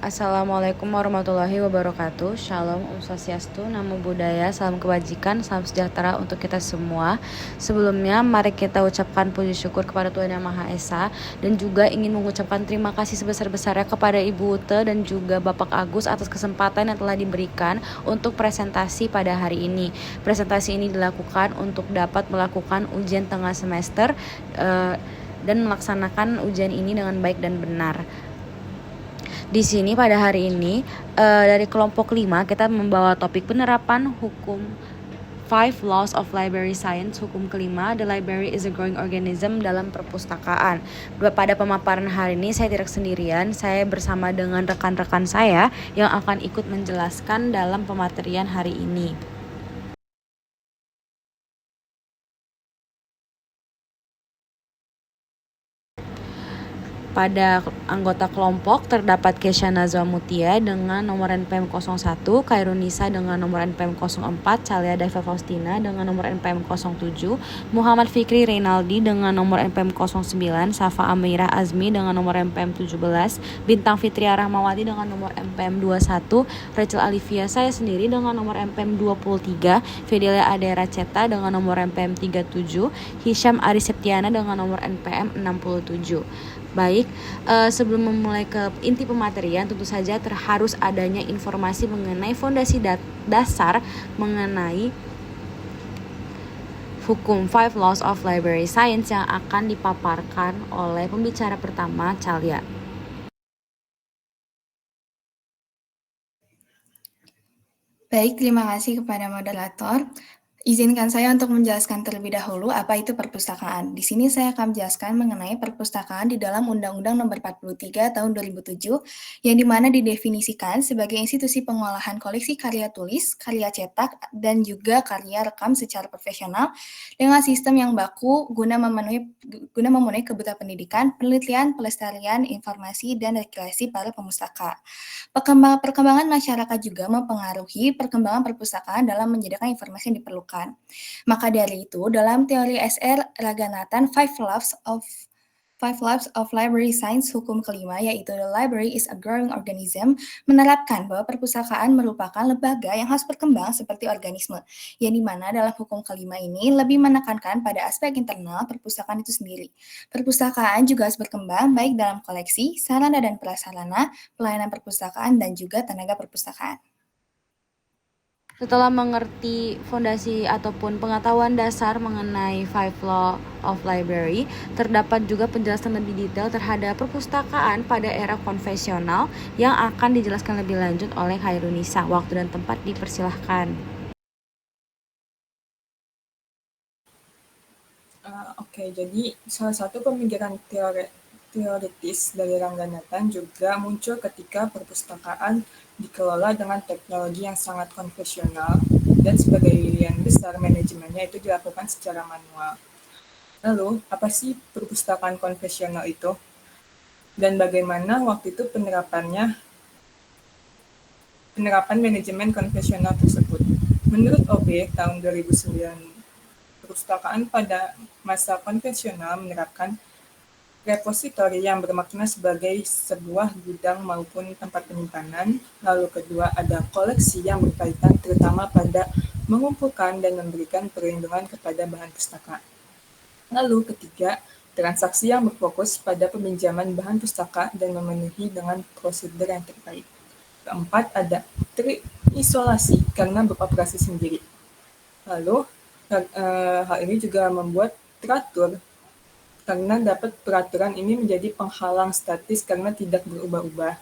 Assalamualaikum warahmatullahi wabarakatuh. Shalom, Om Swastiastu, Namo Buddhaya, salam kebajikan, salam sejahtera untuk kita semua. Sebelumnya, mari kita ucapkan puji syukur kepada Tuhan Yang Maha Esa dan juga ingin mengucapkan terima kasih sebesar-besarnya kepada Ibu Ute dan juga Bapak Agus atas kesempatan yang telah diberikan untuk presentasi pada hari ini. Presentasi ini dilakukan untuk dapat melakukan ujian tengah semester dan melaksanakan ujian ini dengan baik dan benar. Di sini pada hari ini dari kelompok 5 kita membawa topik penerapan hukum 5 Laws of Library Science. Hukum kelima, The Library is a Growing Organism dalam perpustakaan. Pada pemaparan hari ini saya tidak sendirian, saya bersama dengan rekan-rekan saya yang akan ikut menjelaskan dalam pematerian hari ini. Pada anggota kelompok terdapat Kesha Nazwa Mutia dengan nomor NPM 01, Khairunisa dengan nomor NPM 04, Calia Daiva Faustina dengan nomor NPM 07, Muhammad Fikri Reynaldi dengan nomor NPM 09, Safa Amira Azmi dengan nomor NPM 17, Bintang Fitria Rahmawati dengan nomor NPM 21, Rachel Alivia saya sendiri dengan nomor NPM 23, Fidelia Adera Ceta dengan nomor NPM 37, Hisham Ari Septiana dengan nomor NPM 67. Baik, sebelum memulai ke inti pematerian, tentu saja harus adanya informasi mengenai fondasi dasar mengenai hukum 5 Laws of Library Science yang akan dipaparkan oleh pembicara pertama, Calia. Baik, terima kasih kepada moderator. Izinkan saya untuk menjelaskan terlebih dahulu apa itu perpustakaan. Di sini saya akan menjelaskan mengenai perpustakaan di dalam Undang-Undang Nomor 43 Tahun 2007, yang dimana didefinisikan sebagai institusi pengolahan koleksi karya tulis, karya cetak, dan juga karya rekam secara profesional dengan sistem yang baku guna memenuhi kebutuhan pendidikan, penelitian, pelestarian, informasi, dan rekreasi para pemustaka. Perkembangan masyarakat juga mempengaruhi perkembangan perpustakaan dalam menyediakan informasi yang diperlukan. Maka dari itu, dalam teori SR Raganathan, Five Laws of Library Science hukum kelima, yaitu The Library is a Growing Organism, menerapkan bahwa perpustakaan merupakan lembaga yang harus berkembang seperti organisme, yang dimana dalam hukum kelima ini lebih menekankan pada aspek internal perpustakaan itu sendiri. Perpustakaan juga harus berkembang baik dalam koleksi, sarana dan prasarana, pelayanan perpustakaan, dan juga tenaga perpustakaan. Setelah mengerti fondasi ataupun pengetahuan dasar mengenai 5 Law of Library, terdapat juga penjelasan lebih detail terhadap perpustakaan pada era konvensional yang akan dijelaskan lebih lanjut oleh Khairunisa. Waktu dan tempat dipersilahkan. Oke, jadi salah satu pemikiran teoritis dari Ranganathan juga muncul ketika perpustakaan dikelola dengan teknologi yang sangat konvensional dan sebagian besar manajemennya itu dilakukan secara manual. Lalu, apa sih perpustakaan konvensional itu? Dan bagaimana waktu itu penerapan manajemen konvensional tersebut? Menurut OB tahun 2009, perpustakaan pada masa konvensional menerapkan repositori yang bermakna sebagai sebuah gudang maupun tempat penyimpanan. Lalu kedua, ada koleksi yang berkaitan terutama pada mengumpulkan dan memberikan perlindungan kepada bahan pustaka. Lalu ketiga, transaksi yang berfokus pada peminjaman bahan pustaka dan memenuhi dengan prosedur yang terkait. Keempat, ada terisolasi karena beroperasi sendiri. Lalu, hal ini juga membuat teratur karena dapat peraturan ini menjadi penghalang statis karena tidak berubah-ubah.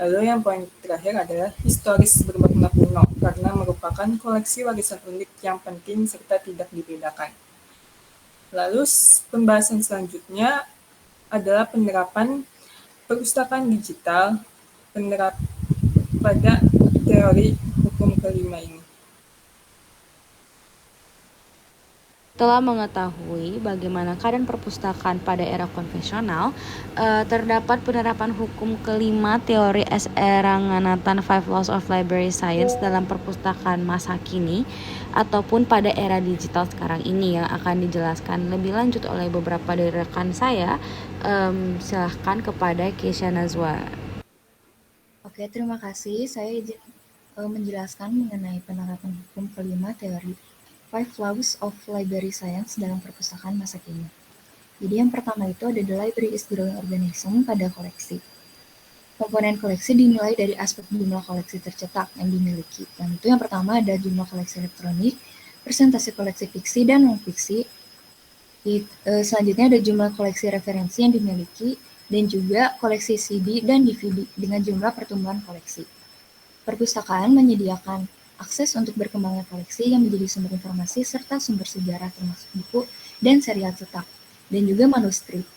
Lalu yang poin terakhir adalah historis bermakna kuno karena merupakan koleksi warisan unik yang penting serta tidak dibedakan. Lalu pembahasan selanjutnya adalah penerapan perpustakaan digital pada teori hukum kelima ini. Setelah mengetahui bagaimana keadaan perpustakaan pada era konvensional, terdapat penerapan hukum kelima teori SR Ranganathan 5 Laws of Library Science dalam perpustakaan masa kini ataupun pada era digital sekarang ini yang akan dijelaskan lebih lanjut oleh beberapa dari rekan saya. Silahkan kepada Kesha Nazwa. Oke, terima kasih. Saya izin menjelaskan mengenai penerapan hukum kelima teori Five Laws of Library Science dalam perpustakaan masa kini. Jadi yang pertama itu ada the library is growing organism pada koleksi. Komponen koleksi dinilai dari aspek jumlah koleksi tercetak yang dimiliki. Yang itu yang pertama ada jumlah koleksi elektronik, persentase koleksi fiksi dan non-fiksi. Selanjutnya ada jumlah koleksi referensi yang dimiliki, dan juga koleksi CD dan DVD dengan jumlah pertumbuhan koleksi. Perpustakaan menyediakan akses untuk berkembangnya koleksi yang menjadi sumber informasi serta sumber sejarah termasuk buku dan serial cetak, dan juga manuskrip.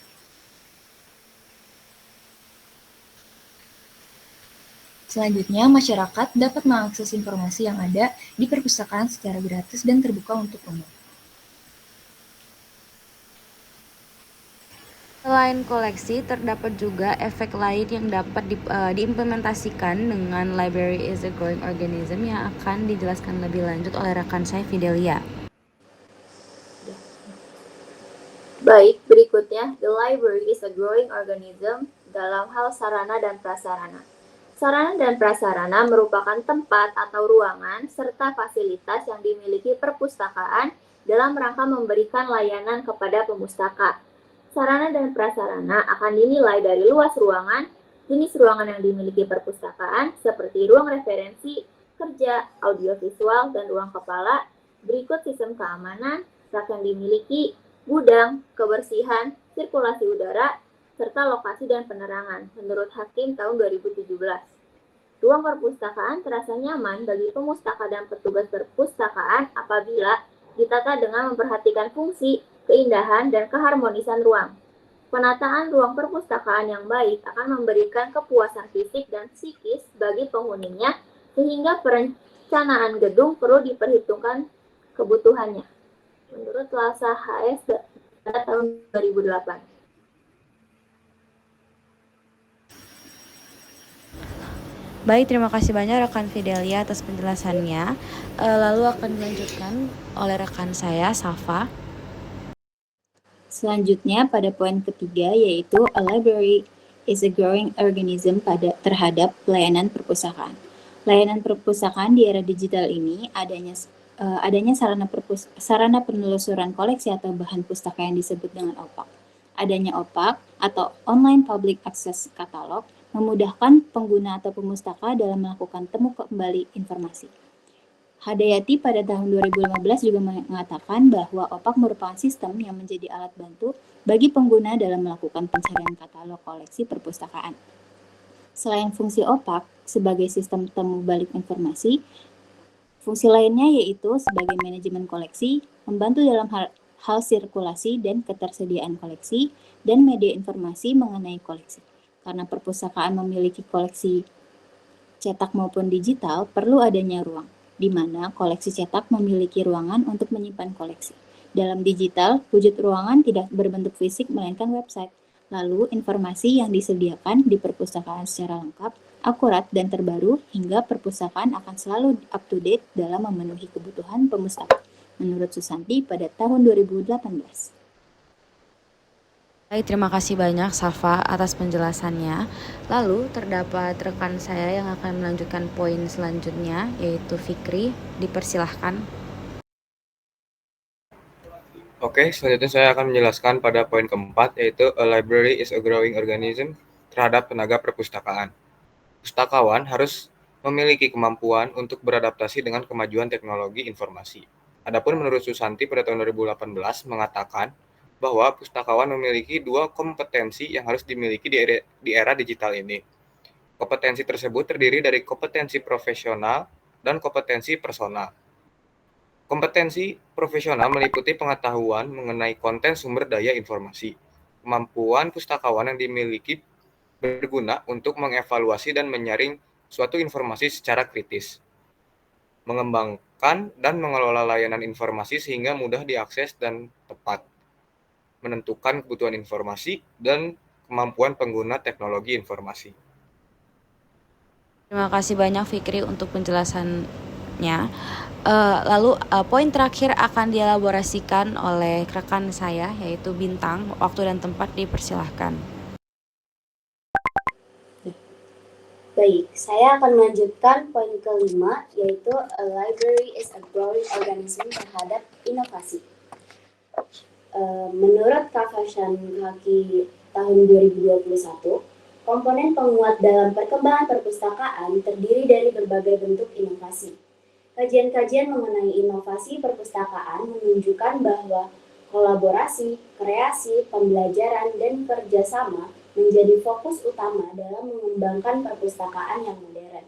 Selanjutnya, masyarakat dapat mengakses informasi yang ada di perpustakaan secara gratis dan terbuka untuk umum. Selain koleksi, terdapat juga efek lain yang dapat diimplementasikan dengan Library is a Growing Organism yang akan dijelaskan lebih lanjut oleh rekan saya, Fidelia. Baik, berikutnya, the library is a growing organism dalam hal sarana dan prasarana. Sarana dan prasarana merupakan tempat atau ruangan serta fasilitas yang dimiliki perpustakaan dalam rangka memberikan layanan kepada pemustaka. Sarana dan prasarana akan dinilai dari luas ruangan, jenis ruangan yang dimiliki perpustakaan, seperti ruang referensi, kerja, audiovisual, dan ruang kepala. Berikut sistem keamanan, rak yang dimiliki, gudang, kebersihan, sirkulasi udara, serta lokasi dan penerangan, menurut Hakim tahun 2017. Ruang perpustakaan terasa nyaman bagi pemustaka dan petugas perpustakaan apabila ditata dengan memperhatikan fungsi, keindahan, dan keharmonisan ruang. Penataan ruang perpustakaan yang baik akan memberikan kepuasan fisik dan psikis bagi penghuninya, sehingga perencanaan gedung perlu diperhitungkan kebutuhannya. Menurut Lasa HS pada tahun 2008. Baik, terima kasih banyak rekan Fidelia atas penjelasannya. Lalu akan dilanjutkan oleh rekan saya, Safa. Selanjutnya pada poin ketiga yaitu a library is a growing organism terhadap pelayanan perpustakaan. Layanan perpustakaan di era digital ini adanya sarana penelusuran koleksi atau bahan pustaka yang disebut dengan OPAC. Adanya OPAC atau Online Public Access Catalog memudahkan pengguna atau pemustaka dalam melakukan temu kembali informasi. Hadayati pada tahun 2015 juga mengatakan bahwa OPAC merupakan sistem yang menjadi alat bantu bagi pengguna dalam melakukan pencarian katalog koleksi perpustakaan. Selain fungsi OPAC sebagai sistem temu balik informasi, fungsi lainnya yaitu sebagai manajemen koleksi, membantu dalam hal sirkulasi dan ketersediaan koleksi, dan media informasi mengenai koleksi. Karena perpustakaan memiliki koleksi cetak maupun digital, perlu adanya ruang, di mana koleksi cetak memiliki ruangan untuk menyimpan koleksi. Dalam digital, wujud ruangan tidak berbentuk fisik melainkan website. Lalu, informasi yang disediakan di perpustakaan secara lengkap, akurat, dan terbaru, hingga perpustakaan akan selalu up-to-date dalam memenuhi kebutuhan pemustaka, menurut Susanti pada tahun 2018. Baik, terima kasih banyak Safa atas penjelasannya. Lalu terdapat rekan saya yang akan melanjutkan poin selanjutnya, yaitu Fikri. Dipersilahkan. Oke, selanjutnya saya akan menjelaskan pada poin keempat, yaitu a library is a growing organism terhadap tenaga perpustakaan. Pustakawan harus memiliki kemampuan untuk beradaptasi dengan kemajuan teknologi informasi. Adapun menurut Susanti pada tahun 2018 mengatakan bahwa pustakawan memiliki dua kompetensi yang harus dimiliki di era digital ini. Kompetensi tersebut terdiri dari kompetensi profesional dan kompetensi personal. Kompetensi profesional meliputi pengetahuan mengenai konten sumber daya informasi. Kemampuan pustakawan yang dimiliki berguna untuk mengevaluasi dan menyaring suatu informasi secara kritis, mengembangkan dan mengelola layanan informasi sehingga mudah diakses dan tepat, menentukan kebutuhan informasi, dan kemampuan pengguna teknologi informasi. Terima kasih banyak Fikri untuk penjelasannya. Lalu poin terakhir akan dielaborasikan oleh rekan saya, yaitu Bintang. Waktu dan tempat dipersilahkan. Baik, saya akan melanjutkan poin kelima, yaitu a library is a growing organism terhadap inovasi. Menurut Kafashan Haki tahun 2021, komponen penguat dalam perkembangan perpustakaan terdiri dari berbagai bentuk inovasi. Kajian-kajian mengenai inovasi perpustakaan menunjukkan bahwa kolaborasi, kreasi, pembelajaran, dan kerjasama menjadi fokus utama dalam mengembangkan perpustakaan yang modern.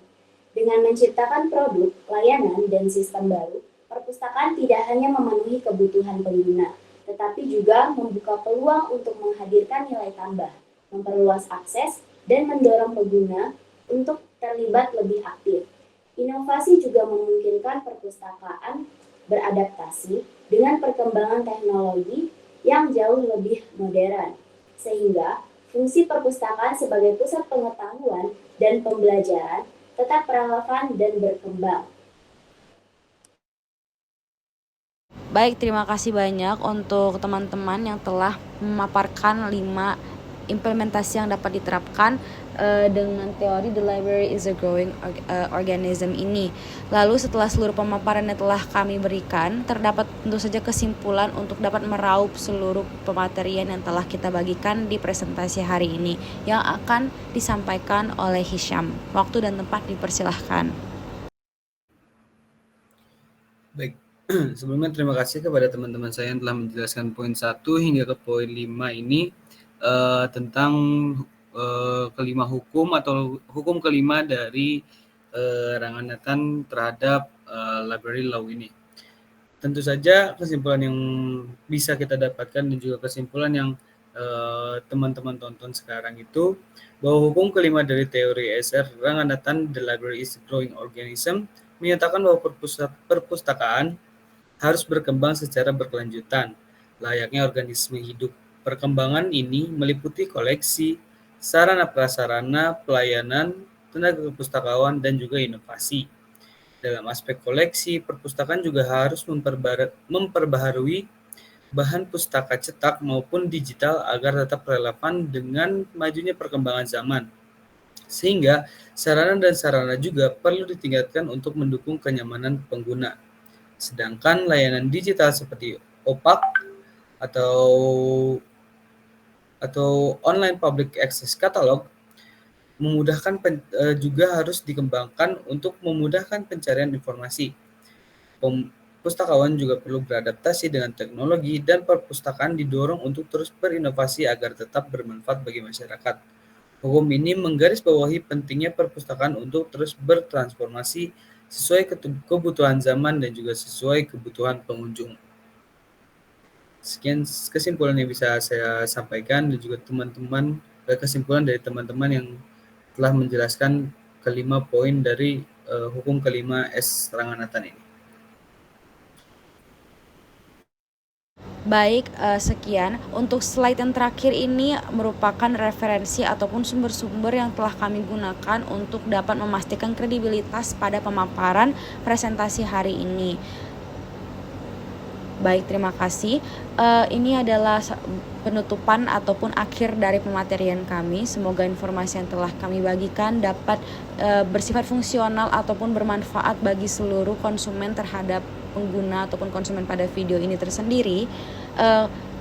Dengan menciptakan produk, layanan, dan sistem baru, perpustakaan tidak hanya memenuhi kebutuhan pengguna, tetapi juga membuka peluang untuk menghadirkan nilai tambah, memperluas akses, dan mendorong pengguna untuk terlibat lebih aktif. Inovasi juga memungkinkan perpustakaan beradaptasi dengan perkembangan teknologi yang jauh lebih modern, sehingga fungsi perpustakaan sebagai pusat pengetahuan dan pembelajaran tetap relevan dan berkembang. Baik, terima kasih banyak untuk teman-teman yang telah memaparkan 5 implementasi yang dapat diterapkan dengan teori The Library is a Growing Organism ini. Lalu setelah seluruh pemaparan yang telah kami berikan, terdapat tentu saja kesimpulan untuk dapat meraup seluruh pematerian yang telah kita bagikan di presentasi hari ini yang akan disampaikan oleh Hisham. Waktu dan tempat dipersilahkan. Baik, sebelumnya terima kasih kepada teman-teman saya yang telah menjelaskan poin 1 hingga ke poin 5 ini tentang kelima hukum atau hukum kelima dari Ranganatan terhadap library law ini. Tentu saja kesimpulan yang bisa kita dapatkan dan juga kesimpulan yang teman-teman tonton sekarang itu bahwa hukum kelima dari teori SR Ranganatan The Library is a Growing Organism menyatakan bahwa perpustakaan harus berkembang secara berkelanjutan, layaknya organisme hidup. Perkembangan ini meliputi koleksi, sarana prasarana, pelayanan, tenaga kepustakawan, dan juga inovasi. Dalam aspek koleksi, perpustakaan juga harus memperbaharui bahan pustaka cetak maupun digital agar tetap relevan dengan majunya perkembangan zaman. Sehingga sarana dan sarana juga perlu ditingkatkan untuk mendukung kenyamanan pengguna. Sedangkan layanan digital seperti OPAC atau online public access catalog memudahkan juga harus dikembangkan untuk memudahkan pencarian informasi. Pustakawan juga perlu beradaptasi dengan teknologi dan perpustakaan didorong untuk terus berinovasi agar tetap bermanfaat bagi masyarakat. Hukum ini menggarisbawahi pentingnya perpustakaan untuk terus bertransformasi sesuai kebutuhan zaman dan juga sesuai kebutuhan pengunjung. Sekian kesimpulan yang bisa saya sampaikan dan juga kesimpulan dari teman-teman yang telah menjelaskan kelima poin dari hukum kelima S. Ranganatan ini. Baik, sekian. Untuk slide yang terakhir ini merupakan referensi ataupun sumber-sumber yang telah kami gunakan untuk dapat memastikan kredibilitas pada pemaparan presentasi hari ini. Baik, terima kasih. Ini adalah penutupan ataupun akhir dari pematerian kami. Semoga informasi yang telah kami bagikan dapat bersifat fungsional ataupun bermanfaat bagi seluruh konsumen terhadap pengguna ataupun konsumen pada video ini tersendiri.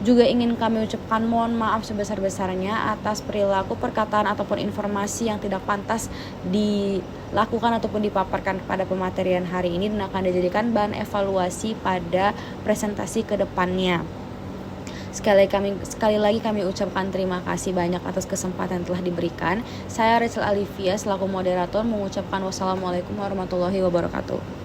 Juga ingin kami ucapkan mohon maaf sebesar-besarnya atas perilaku, perkataan ataupun informasi yang tidak pantas dilakukan ataupun dipaparkan pada pematerian hari ini dan akan dijadikan bahan evaluasi pada presentasi ke depannya. Sekali lagi kami ucapkan terima kasih banyak atas kesempatan yang telah diberikan. Saya Rachel Alivia selaku moderator mengucapkan wassalamualaikum warahmatullahi wabarakatuh.